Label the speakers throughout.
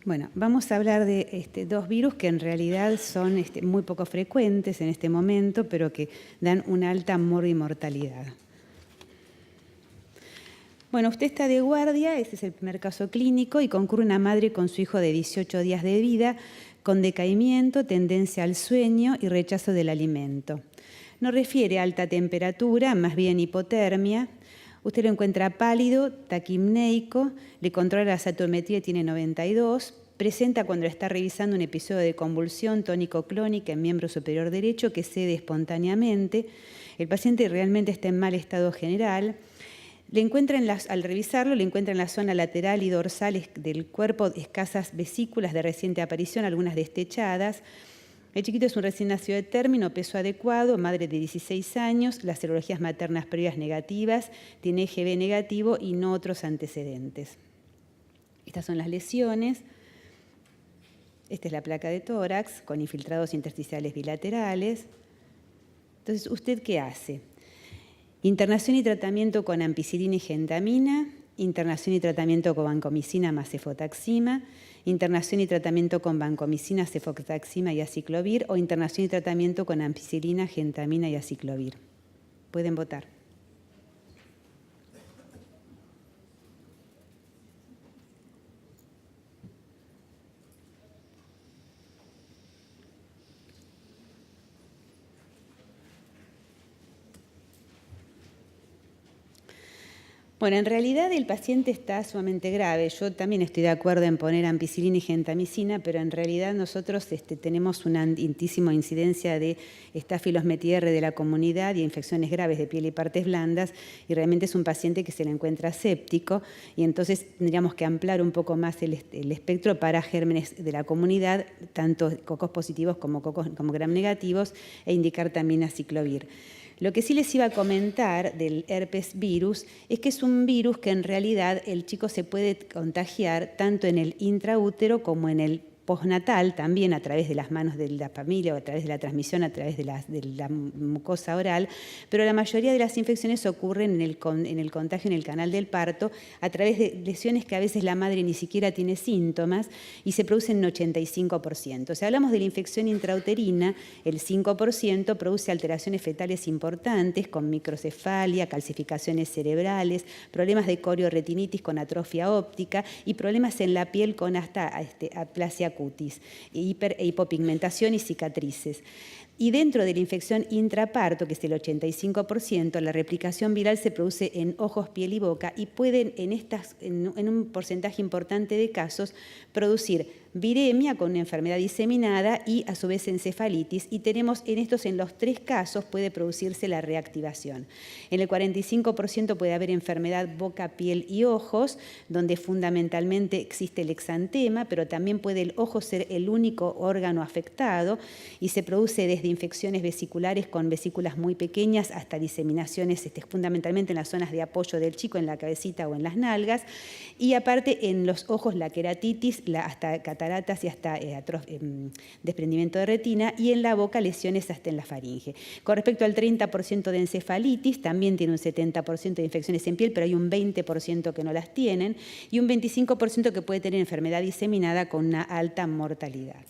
Speaker 1: Bueno, vamos a hablar de dos virus que en realidad son muy poco frecuentes en este momento, pero que dan una alta morbimortalidad. Bueno, usted está de guardia, ese es el primer caso clínico, y concurre una madre con su hijo de 18 días de vida, con decaimiento, tendencia al sueño y rechazo del alimento. No refiere a alta temperatura, más bien hipotermia. Usted lo encuentra pálido, taquimneico, le controla la satometría y tiene 92, presenta cuando está revisando un episodio de convulsión tónico-clónica en miembro superior derecho que cede espontáneamente. El paciente realmente está en mal estado general. Al revisarlo, le encuentra en la zona lateral y dorsal del cuerpo escasas vesículas de reciente aparición, algunas destechadas. El chiquito es un recién nacido de término, peso adecuado, madre de 16 años, las serologías maternas previas negativas, tiene EGB negativo y no otros antecedentes. Estas son las lesiones. Esta es la placa de tórax con infiltrados intersticiales bilaterales. Entonces, ¿usted qué hace? Internación y tratamiento con ampicilina y gentamina, internación y tratamiento con vancomicina más cefotaxima, internación y tratamiento con vancomicina, cefotaxima y aciclovir, o internación y tratamiento con ampicilina, gentamina y aciclovir. Pueden votar. Bueno, en realidad el paciente está sumamente grave. Yo también estoy de acuerdo en poner ampicilina y gentamicina, pero en realidad nosotros tenemos una altísima incidencia de Staphylos metiere de la comunidad y infecciones graves de piel y partes blandas, y realmente es un paciente que se le encuentra séptico, y entonces tendríamos que ampliar un poco más el espectro para gérmenes de la comunidad, tanto cocos positivos como gram negativos, e indicar también aciclovir. Lo que sí les iba a comentar del herpes virus es que es un virus que en realidad el chico se puede contagiar tanto en el intraútero como en el postnatal, también a través de las manos de la familia o a través de la transmisión, a través de la mucosa oral, pero la mayoría de las infecciones ocurren en el contagio en el canal del parto a través de lesiones que a veces la madre ni siquiera tiene síntomas y se producen en 85%. Si hablamos de la infección intrauterina, el 5% produce alteraciones fetales importantes con microcefalia, calcificaciones cerebrales, problemas de corioretinitis con atrofia óptica y problemas en la piel con hasta aplasia cutis, hipopigmentación y cicatrices. Y dentro de la infección intraparto, que es el 85%, la replicación viral se produce en ojos, piel y boca y pueden en un porcentaje importante de casos producir viremia con una enfermedad diseminada y a su vez encefalitis, y tenemos en los 3 casos puede producirse la reactivación. En el 45% puede haber enfermedad boca, piel y ojos, donde fundamentalmente existe el exantema, pero también puede el ojo ser el único órgano afectado y se produce desde infecciones vesiculares con vesículas muy pequeñas hasta diseminaciones fundamentalmente en las zonas de apoyo del chico, en la cabecita o en las nalgas, y aparte en los ojos la queratitis, hasta cataratas y hasta desprendimiento de retina, y en la boca lesiones hasta en la faringe. Con respecto al 30% de encefalitis, también tiene un 70% de infecciones en piel, pero hay un 20% que no las tienen, y un 25% que puede tener enfermedad diseminada con una alta mortalidad.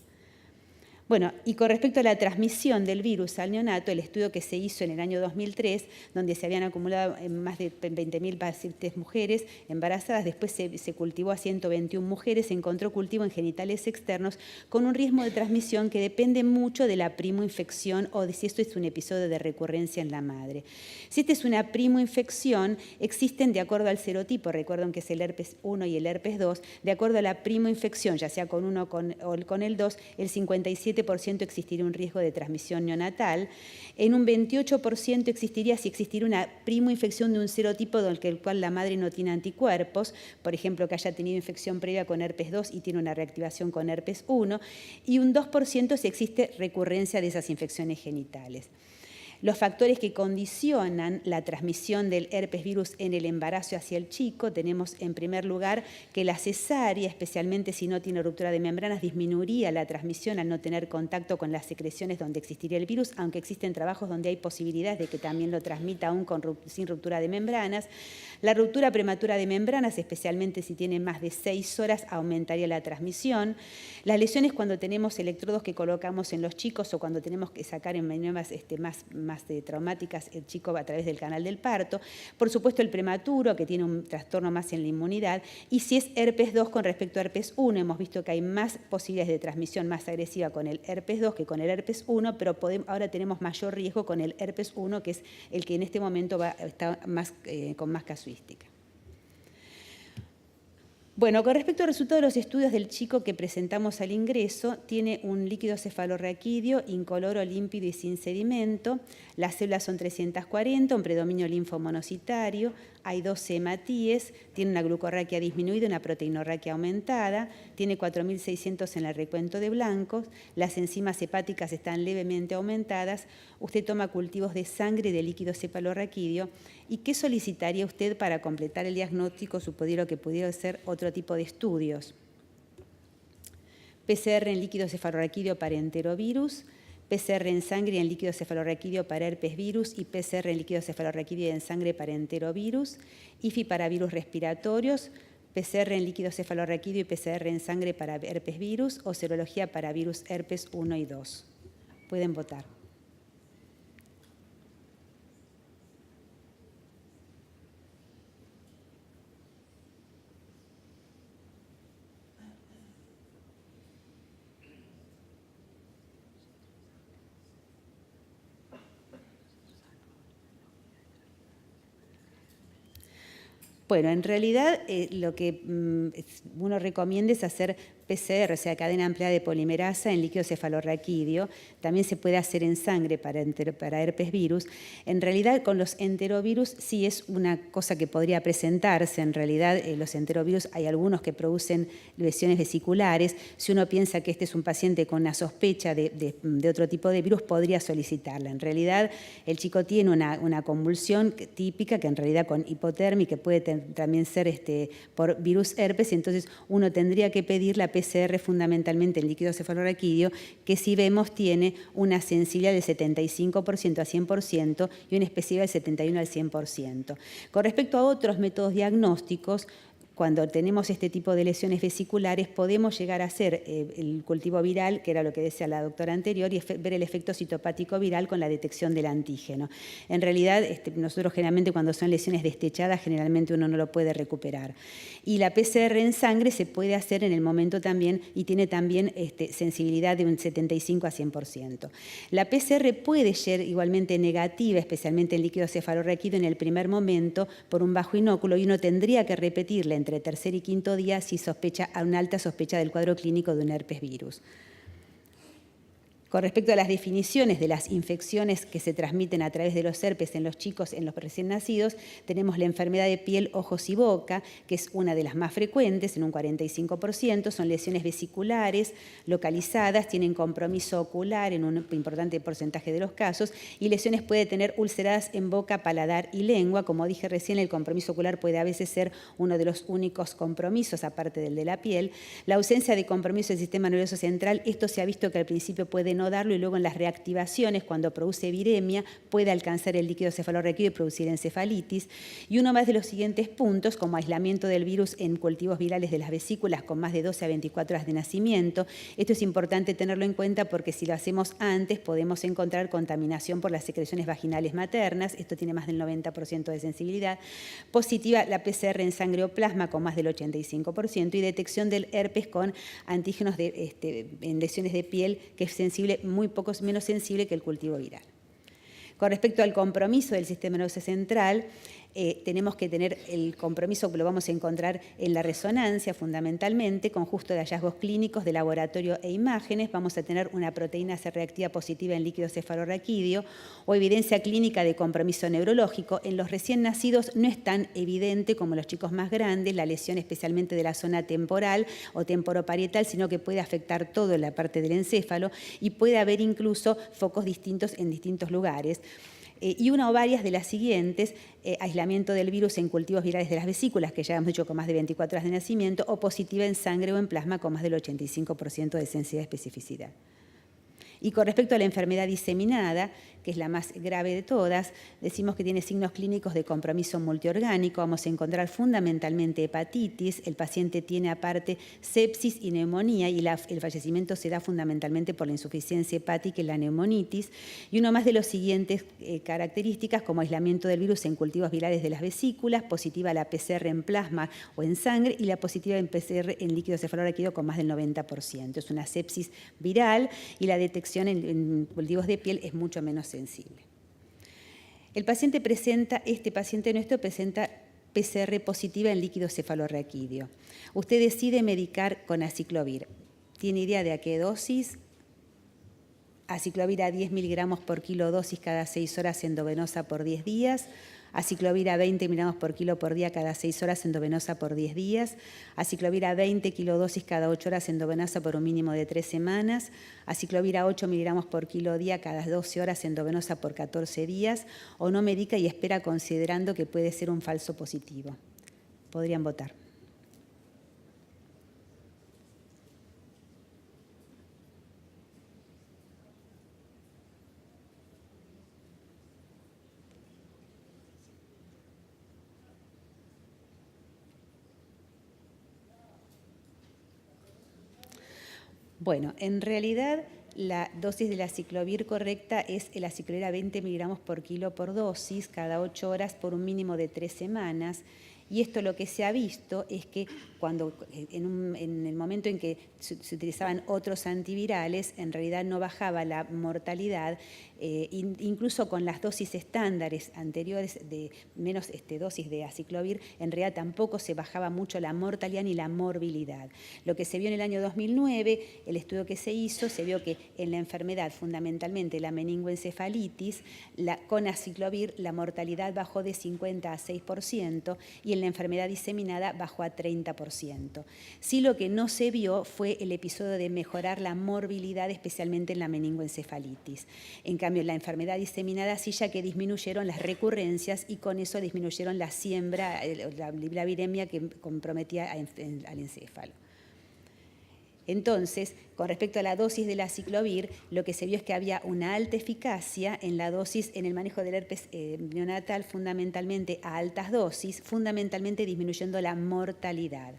Speaker 1: Bueno, y con respecto a la transmisión del virus al neonato, el estudio que se hizo en el año 2003, donde se habían acumulado más de 20.000 pacientes mujeres embarazadas, después se cultivó a 121 mujeres, se encontró cultivo en genitales externos con un riesgo de transmisión que depende mucho de la primoinfección o de si esto es un episodio de recurrencia en la madre. Si esta es una primoinfección, existen de acuerdo al serotipo, recuerden que es el herpes 1 y el herpes 2, de acuerdo a la primoinfección, ya sea con uno o con el 2, el 57% existiría un riesgo de transmisión neonatal. En un 28% existiría si existiera una primoinfección de un serotipo del cual la madre no tiene anticuerpos, por ejemplo, que haya tenido infección previa con herpes 2 y tiene una reactivación con herpes 1, y un 2% si existe recurrencia de esas infecciones genitales. Los factores que condicionan la transmisión del herpes virus en el embarazo hacia el chico, tenemos en primer lugar que la cesárea, especialmente si no tiene ruptura de membranas, disminuiría la transmisión al no tener contacto con las secreciones donde existiría el virus, aunque existen trabajos donde hay posibilidades de que también lo transmita aún sin ruptura de membranas. La ruptura prematura de membranas, especialmente si tiene más de 6 horas, aumentaría la transmisión. Las lesiones cuando tenemos electrodos que colocamos en los chicos o cuando tenemos que sacar en maniobras más traumáticas el chico a través del canal del parto. Por supuesto el prematuro, que tiene un trastorno más en la inmunidad. Y si es herpes 2 con respecto a herpes 1, hemos visto que hay más posibilidades de transmisión más agresiva con el herpes 2 que con el herpes 1, pero ahora tenemos mayor riesgo con el herpes 1, que es el que en este momento está con más casuística. Bueno, con respecto al resultado de los estudios del chico que presentamos al ingreso, tiene un líquido cefalorraquídeo incoloro, límpido y sin sedimento. Las células son 340, un predominio linfomonocitario, hay 12 hematíes, tiene una glucorraquia disminuida, una proteinorraquia aumentada, tiene 4.600 en el recuento de blancos, las enzimas hepáticas están levemente aumentadas. Usted toma cultivos de sangre y de líquido cefalorraquídeo. ¿Y qué solicitaría usted para completar el diagnóstico, suponiendo que pudiera ser otro tipo de estudios? PCR en líquido cefalorraquídeo para enterovirus, PCR en sangre y en líquido cefalorraquídeo para herpes virus y PCR en líquido cefalorraquídeo y en sangre para enterovirus, IFI para virus respiratorios, PCR en líquido cefalorraquídeo y PCR en sangre para herpes virus o serología para virus herpes 1 y 2. Pueden votar. Bueno, en realidad lo que uno recomienda es hacer PCR, o sea, cadena ampliada de polimerasa en líquido cefalorraquídeo. También se puede hacer en sangre para herpes virus. En realidad, con los enterovirus sí es una cosa que podría presentarse. En realidad, los enterovirus hay algunos que producen lesiones vesiculares. Si uno piensa que este es un paciente con una sospecha de otro tipo de virus, podría solicitarla. En realidad, el chico tiene una convulsión típica, que en realidad con hipotermia, que puede también ser por virus herpes, y entonces uno tendría que pedir la PCR fundamentalmente en líquido cefalorraquídeo, que si vemos tiene una sensibilidad del 75% a 100% y una especificidad del 71 al 100%. Con respecto a otros métodos diagnósticos, cuando tenemos este tipo de lesiones vesiculares, podemos llegar a hacer el cultivo viral, que era lo que decía la doctora anterior, y ver el efecto citopático viral con la detección del antígeno. En realidad, nosotros generalmente cuando son lesiones destechadas, generalmente uno no lo puede recuperar. Y la PCR en sangre se puede hacer en el momento también y tiene también sensibilidad de un 75 a 100%. La PCR puede ser igualmente negativa, especialmente en líquido cefalorraquídeo en el primer momento, por un bajo inóculo, y uno tendría que repetirla entre tercer y quinto día si sospecha a una alta sospecha del cuadro clínico de un herpes virus. Con respecto a las definiciones de las infecciones que se transmiten a través de los herpes en los chicos, en los recién nacidos, tenemos la enfermedad de piel, ojos y boca, que es una de las más frecuentes, en un 45%, son lesiones vesiculares localizadas, tienen compromiso ocular en un importante porcentaje de los casos, y lesiones puede tener ulceradas en boca, paladar y lengua. Como dije recién, el compromiso ocular puede a veces ser uno de los únicos compromisos, aparte del de la piel. La ausencia de compromiso del sistema nervioso central, esto se ha visto que al principio puede no darlo y luego en las reactivaciones, cuando produce viremia, puede alcanzar el líquido cefalorraquídeo y producir encefalitis. Y uno más de los siguientes puntos, como aislamiento del virus en cultivos virales de las vesículas con más de 12 a 24 horas de nacimiento. Esto es importante tenerlo en cuenta porque si lo hacemos antes podemos encontrar contaminación por las secreciones vaginales maternas. Esto tiene más del 90% de sensibilidad. Positiva la PCR en sangre o plasma con más del 85% y detección del herpes con antígenos en lesiones de piel, que es sensible, muy poco menos sensible que el cultivo viral. Con respecto al compromiso del sistema nervioso central, tenemos que tener el compromiso que lo vamos a encontrar en la resonancia fundamentalmente, conjunto de hallazgos clínicos de laboratorio e imágenes. Vamos a tener una proteína C reactiva positiva en líquido cefalorraquídeo o evidencia clínica de compromiso neurológico. En los recién nacidos no es tan evidente como en los chicos más grandes, la lesión especialmente de la zona temporal o temporoparietal, sino que puede afectar toda la parte del encéfalo y puede haber incluso focos distintos en distintos lugares. Y una o varias de las siguientes, aislamiento del virus en cultivos virales de las vesículas, que ya hemos dicho con más de 24 horas de nacimiento, o positiva en sangre o en plasma con más del 85% de sensibilidad y especificidad. Y con respecto a la enfermedad diseminada, que es la más grave de todas, decimos que tiene signos clínicos de compromiso multiorgánico. Vamos a encontrar fundamentalmente hepatitis, el paciente tiene aparte sepsis y neumonía y el fallecimiento se da fundamentalmente por la insuficiencia hepática y la neumonitis. Y uno más de los siguientes características como aislamiento del virus en cultivos virales de las vesículas, positiva la PCR en plasma o en sangre y la positiva en PCR en líquido cefalorraquídeo con más del 90%. Es una sepsis viral y la detección en cultivos de piel es mucho menos sensible. El paciente este paciente nuestro presenta PCR positiva en líquido cefalorraquídeo. Usted decide medicar con aciclovir. ¿Tiene idea de a qué dosis? Aciclovir a 10 miligramos por kilo dosis cada 6 horas endovenosa por 10 días. Aciclovir a 20 miligramos por kilo por día cada 6 horas endovenosa por 10 días. Aciclovir a 20 kilodosis cada 8 horas endovenosa por un mínimo de 3 semanas. Aciclovir a 8 miligramos por kilo día cada 12 horas endovenosa por 14 días. O no medica y espera considerando que puede ser un falso positivo. Podrían votar. Bueno, en realidad la dosis del aciclovir correcta es el aciclovir a 20 miligramos por kilo por dosis cada 8 horas por un mínimo de 3 semanas. Y esto lo que se ha visto es que cuando en el momento en que se utilizaban otros antivirales, en realidad no bajaba la mortalidad, incluso con las dosis estándares anteriores de menos dosis de aciclovir, en realidad tampoco se bajaba mucho la mortalidad ni la morbilidad. Lo que se vio en el año 2009, el estudio que se hizo, se vio que en la enfermedad, fundamentalmente la meningoencefalitis, con aciclovir la mortalidad bajó de 50 a 6% y en la enfermedad diseminada bajó a 30%. Sí, lo que no se vio fue el episodio de mejorar la morbilidad, especialmente en la meningoencefalitis. En cambio, en la enfermedad diseminada sí, ya que disminuyeron las recurrencias y con eso disminuyeron la siembra, la viremia que comprometía al encéfalo. Entonces, con respecto a la dosis del aciclovir, lo que se vio es que había una alta eficacia en la dosis en el manejo del herpes neonatal, fundamentalmente a altas dosis, fundamentalmente disminuyendo la mortalidad.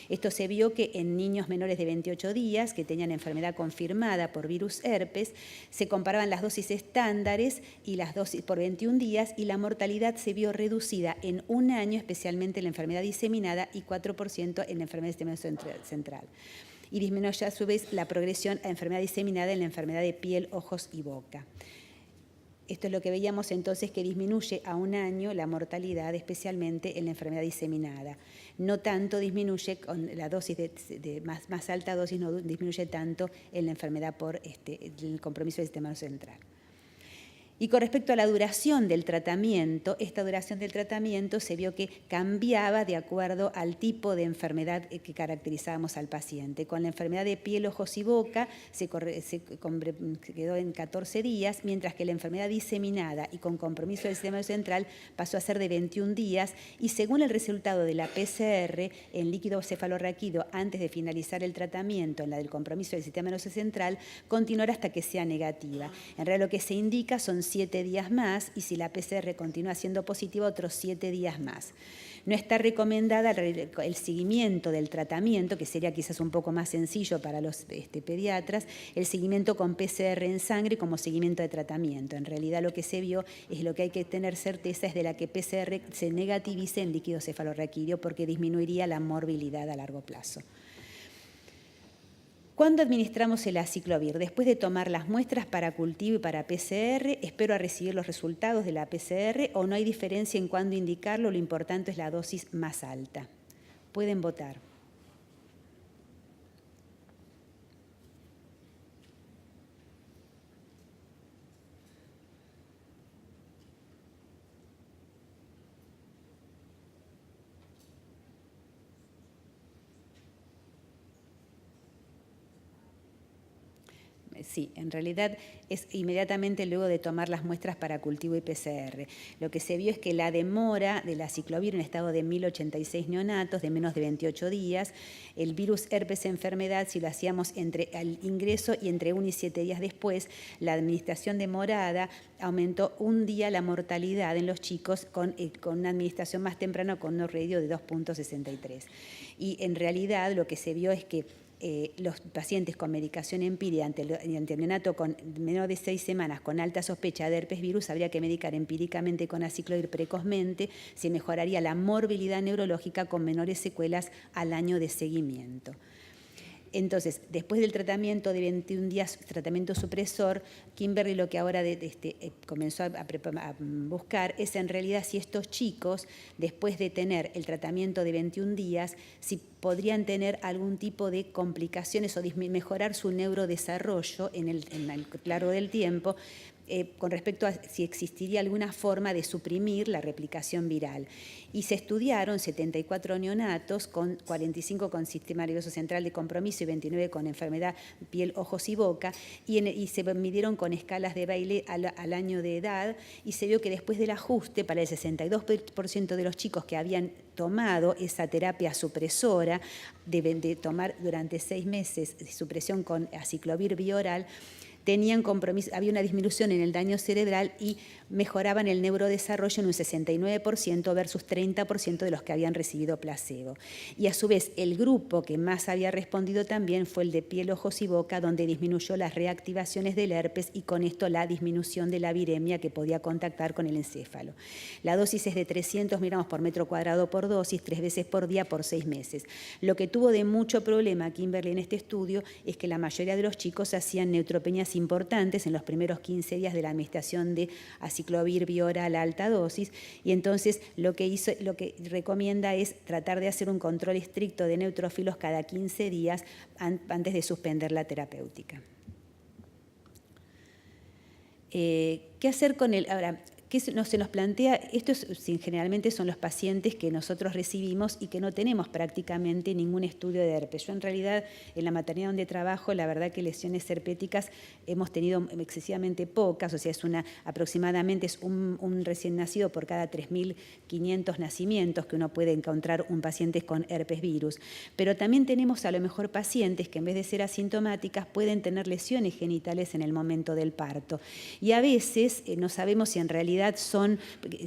Speaker 1: Esto se vio que en niños menores de 28 días que tenían enfermedad confirmada por virus herpes, se comparaban las dosis estándares y las dosis por 21 días y la mortalidad se vio reducida en un año, especialmente en la enfermedad diseminada y 4% en la enfermedad del sistema central. Y disminuye a su vez la progresión a enfermedad diseminada en la enfermedad de piel, ojos y boca. Esto es lo que veíamos entonces, que disminuye a un año la mortalidad, especialmente en la enfermedad diseminada. No tanto disminuye con la dosis de más alta dosis, no disminuye tanto en la enfermedad por el compromiso del sistema central. Y con respecto a la duración del tratamiento, esta duración del tratamiento se vio que cambiaba de acuerdo al tipo de enfermedad que caracterizábamos al paciente. Con la enfermedad de piel, ojos y boca se quedó en 14 días, mientras que la enfermedad diseminada y con compromiso del sistema central pasó a ser de 21 días y según el resultado de la PCR en líquido cefalorraquídeo antes de finalizar el tratamiento, en la del compromiso del sistema nervioso central, continuará hasta que sea negativa. En realidad lo que se indica son 7 días más y si la PCR continúa siendo positiva, otros 7 días más. No está recomendada el seguimiento del tratamiento, que sería quizás un poco más sencillo para los pediatras, el seguimiento con PCR en sangre como seguimiento de tratamiento. En realidad lo que se vio es lo que hay que tener certeza es de la que PCR se negativice en líquido cefalorraquídeo porque disminuiría la morbilidad a largo plazo. ¿Cuándo administramos el aciclovir? Después de tomar las muestras para cultivo y para PCR, espero a recibir los resultados de la PCR o no hay diferencia en cuándo indicarlo, lo importante es la dosis más alta. Pueden votar. Sí, en realidad es inmediatamente luego de tomar las muestras para cultivo y PCR. Lo que se vio es que la demora del aciclovir en estado de 1086 neonatos, de menos de 28 días, el virus herpes enfermedad, si lo hacíamos entre el ingreso y entre 1 y 7 días después, la administración demorada aumentó un día la mortalidad en los chicos con una administración más temprana con un radio de 2.63. Y en realidad lo que se vio es que los pacientes con medicación empírica ante el neonato con menos de 6 semanas con alta sospecha de herpes virus habría que medicar empíricamente con aciclovir precozmente, se mejoraría la morbilidad neurológica con menores secuelas al año de seguimiento. Entonces, después del tratamiento de 21 días, tratamiento supresor, Kimberly lo que ahora comenzó a buscar es en realidad si estos chicos, después de tener el tratamiento de 21 días, si podrían tener algún tipo de complicaciones o mejorar su neurodesarrollo en el largo del tiempo, con respecto a si existiría alguna forma de suprimir la replicación viral. Y se estudiaron 74 neonatos, con 45 con sistema nervioso central de compromiso y 29 con enfermedad piel, ojos y boca, y se midieron con escalas de Bailey al año de edad, y se vio que después del ajuste, para el 62% de los chicos que habían tomado esa terapia supresora, de tomar durante 6 meses supresión con aciclovir bioral, tenían compromiso, había una disminución en el daño cerebral y mejoraban el neurodesarrollo en un 69% versus 30% de los que habían recibido placebo. Y a su vez, el grupo que más había respondido también fue el de piel, ojos y boca, donde disminuyó las reactivaciones del herpes y con esto la disminución de la viremia que podía contactar con el encéfalo. La dosis es de 300 miligramos por metro cuadrado por dosis, 3 veces por día por 6 meses. Lo que tuvo de mucho problema Kimberly en este estudio es que la mayoría de los chicos hacían neutropenias importantes en los primeros 15 días de la administración de aciclovir bioral a alta dosis, y entonces lo que recomienda es tratar de hacer un control estricto de neutrófilos cada 15 días antes de suspender la terapéutica. ¿Qué hacer con el...? Ahora, ¿qué se nos plantea? Estos generalmente son los pacientes que nosotros recibimos y que no tenemos prácticamente ningún estudio de herpes. Yo en realidad en la maternidad donde trabajo, la verdad que lesiones herpéticas hemos tenido excesivamente pocas, o sea, aproximadamente es un recién nacido por cada 3.500 nacimientos que uno puede encontrar un paciente con herpes virus. Pero también tenemos a lo mejor pacientes que en vez de ser asintomáticas pueden tener lesiones genitales en el momento del parto. Y a veces no sabemos si en realidad son,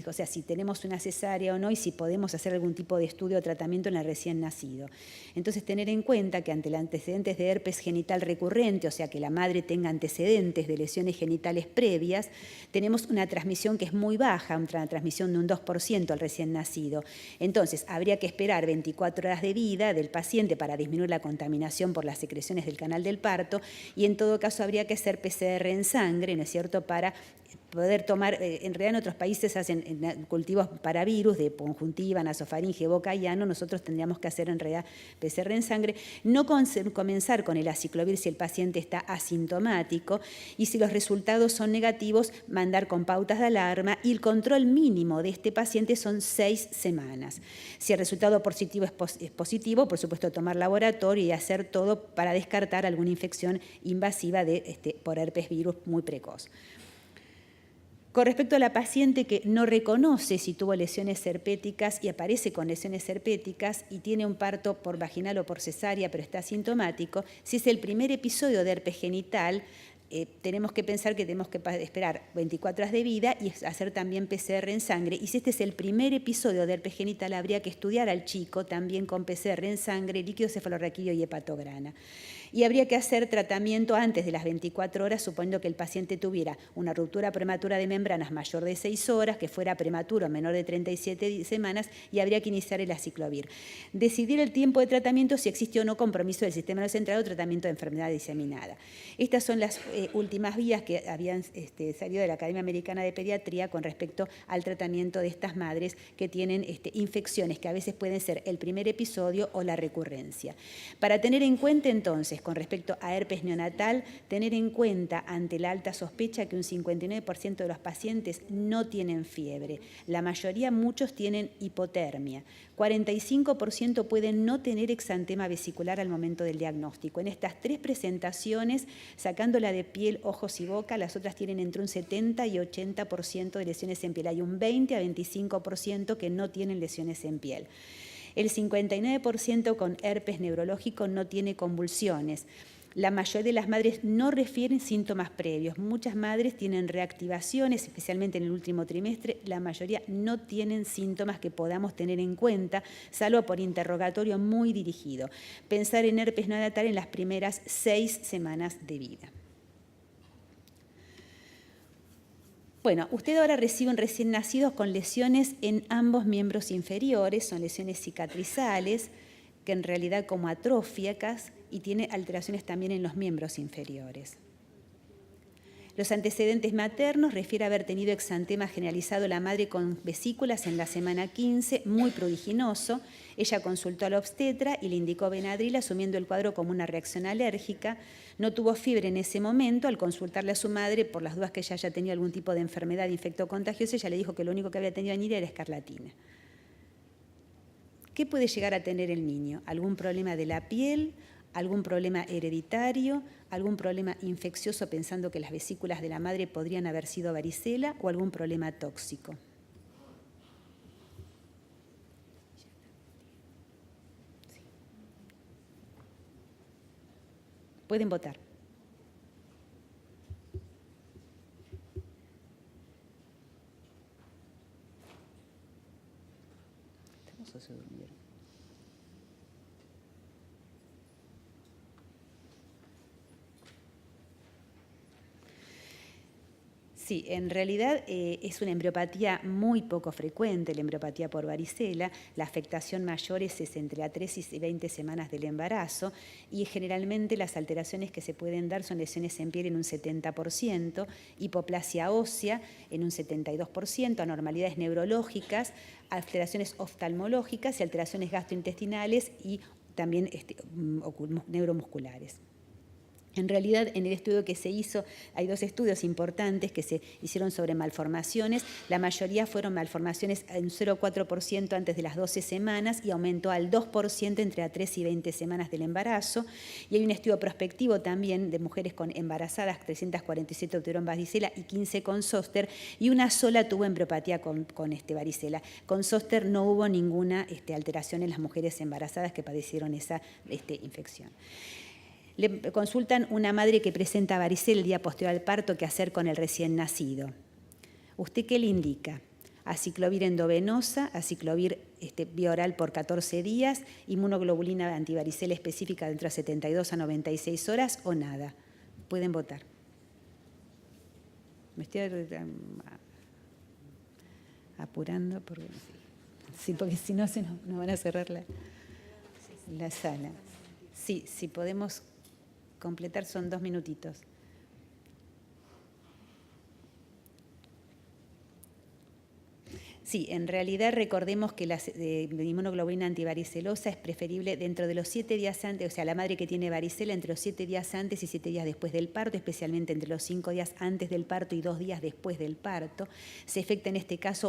Speaker 1: o sea, si tenemos una cesárea o no y si podemos hacer algún tipo de estudio o tratamiento en el recién nacido. Entonces, tener en cuenta que ante los antecedentes de herpes genital recurrente, o sea, que la madre tenga antecedentes de lesiones genitales previas, tenemos una transmisión que es muy baja, una transmisión de un 2% al recién nacido. Entonces, habría que esperar 24 horas de vida del paciente para disminuir la contaminación por las secreciones del canal del parto y en todo caso habría que hacer PCR en sangre, ¿no es cierto?, para poder tomar, en realidad en otros países hacen cultivos para virus de conjuntiva, nasofaringe, boca y ano, nosotros tendríamos que hacer en realidad PCR en sangre, no comenzar con el aciclovir si el paciente está asintomático y si los resultados son negativos, mandar con pautas de alarma y el control mínimo de este paciente son 6 semanas. Si el resultado positivo es positivo, por supuesto tomar laboratorio y hacer todo para descartar alguna infección invasiva por herpes virus muy precoz. Con respecto a la paciente que no reconoce si tuvo lesiones herpéticas y aparece con lesiones herpéticas y tiene un parto por vaginal o por cesárea, pero está asintomático, si es el primer episodio de herpes genital, tenemos que pensar que tenemos que esperar 24 horas de vida y hacer también PCR en sangre. Y si este es el primer episodio de herpes genital, habría que estudiar al chico también con PCR en sangre, líquido cefalorraquídeo y hepatograna. Y habría que hacer tratamiento antes de las 24 horas, suponiendo que el paciente tuviera una ruptura prematura de membranas mayor de 6 horas, que fuera prematuro menor de 37 semanas, y habría que iniciar el aciclovir. Decidir el tiempo de tratamiento, si existe o no compromiso del sistema nervioso central o tratamiento de enfermedad diseminada. Estas son las últimas vías que habían salido de la Academia Americana de Pediatría con respecto al tratamiento de estas madres que tienen infecciones, que a veces pueden ser el primer episodio o la recurrencia. Para tener en cuenta entonces, con respecto a herpes neonatal, tener en cuenta ante la alta sospecha que un 59% de los pacientes no tienen fiebre. La mayoría, muchos tienen hipotermia. 45% pueden no tener exantema vesicular al momento del diagnóstico. En estas 3 presentaciones, sacando la de piel, ojos y boca, las otras tienen entre un 70 y 80% de lesiones en piel. Hay un 20 a 25% que no tienen lesiones en piel. El 59% con herpes neurológico no tiene convulsiones. La mayoría de las madres no refieren síntomas previos. Muchas madres tienen reactivaciones, especialmente en el último trimestre. La mayoría no tienen síntomas que podamos tener en cuenta, salvo por interrogatorio muy dirigido. Pensar en herpes neonatal en las primeras 6 semanas de vida. Bueno, usted ahora recibe un recién nacido con lesiones en ambos miembros inferiores, son lesiones cicatrizales, que en realidad como atróficas, y tiene alteraciones también en los miembros inferiores. Los antecedentes maternos refiere a haber tenido exantema generalizado la madre con vesículas en la semana 15, muy pruriginoso. Ella consultó al obstetra y le indicó Benadryl, asumiendo el cuadro como una reacción alérgica. No tuvo fiebre en ese momento. Al consultarle a su madre, por las dudas que ella haya tenido algún tipo de enfermedad infectocontagiosa, ella le dijo que lo único que había tenido en ella era escarlatina. ¿Qué puede llegar a tener el niño? ¿Algún problema de la piel? ¿Algún problema hereditario? ¿Algún problema infeccioso pensando que las vesículas de la madre podrían haber sido varicela? ¿O algún problema tóxico? Sí. Pueden votar. ¿Estamos o se durmieron? Sí, en realidad es una embriopatía muy poco frecuente, la embriopatía por varicela. La afectación mayor es entre las 3 y 20 semanas del embarazo y generalmente las alteraciones que se pueden dar son lesiones en piel en un 70%, hipoplasia ósea en un 72%, anormalidades neurológicas, alteraciones oftalmológicas y alteraciones gastrointestinales y también neuromusculares. En realidad, en el estudio que se hizo, hay 2 estudios importantes que se hicieron sobre malformaciones. La mayoría fueron malformaciones en 0,4% antes de las 12 semanas y aumentó al 2% entre las 3 y 20 semanas del embarazo. Y hay un estudio prospectivo también de mujeres con embarazadas, 347 obtuvieron varicela y 15 con zóster, y una sola tuvo embriopatía con varicela. Con zóster no hubo ninguna alteración en las mujeres embarazadas que padecieron esa infección. Le consultan una madre que presenta varicela el día posterior al parto, qué hacer con el recién nacido. ¿Usted qué le indica? Aciclovir endovenosa, aciclovir vía oral por 14 días, inmunoglobulina antivaricela específica dentro de 72 a 96 horas o nada. Pueden votar. Me estoy apurando porque si no se nos van a cerrar la sala. Sí, si podemos completar, son 2 minutitos. Sí, en realidad recordemos que la inmunoglobulina antivaricelosa es preferible dentro de los 7 días antes, o sea, la madre que tiene varicela entre los 7 días antes y 7 días después del parto, especialmente entre los 5 días antes del parto y 2 días después del parto. Se afecta en este caso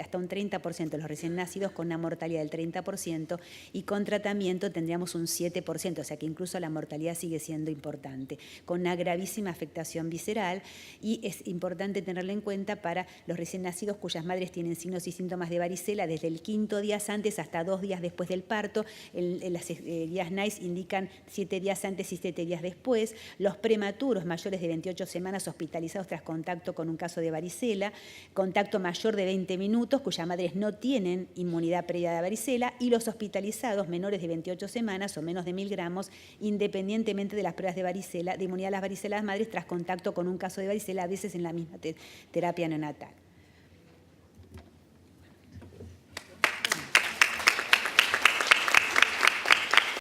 Speaker 1: hasta un 30% de los recién nacidos con una mortalidad del 30% y con tratamiento tendríamos un 7%, o sea que incluso la mortalidad sigue siendo importante, con una gravísima afectación visceral y es importante tenerla en cuenta para los recién nacidos cuyas madres tienen signos y síntomas de varicela desde el 5.º día antes hasta 2 días después del parto. Las guías NICE indican 7 días antes y 7 días después. Los prematuros mayores de 28 semanas hospitalizados tras contacto con un caso de varicela, contacto mayor de 20 minutos cuya madres no tienen inmunidad previa de varicela, y los hospitalizados menores de 28 semanas o menos de 1.000 gramos, independientemente de las pruebas de varicela, de inmunidad a las varicelas madres tras contacto con un caso de varicela, a veces en la misma terapia neonatal.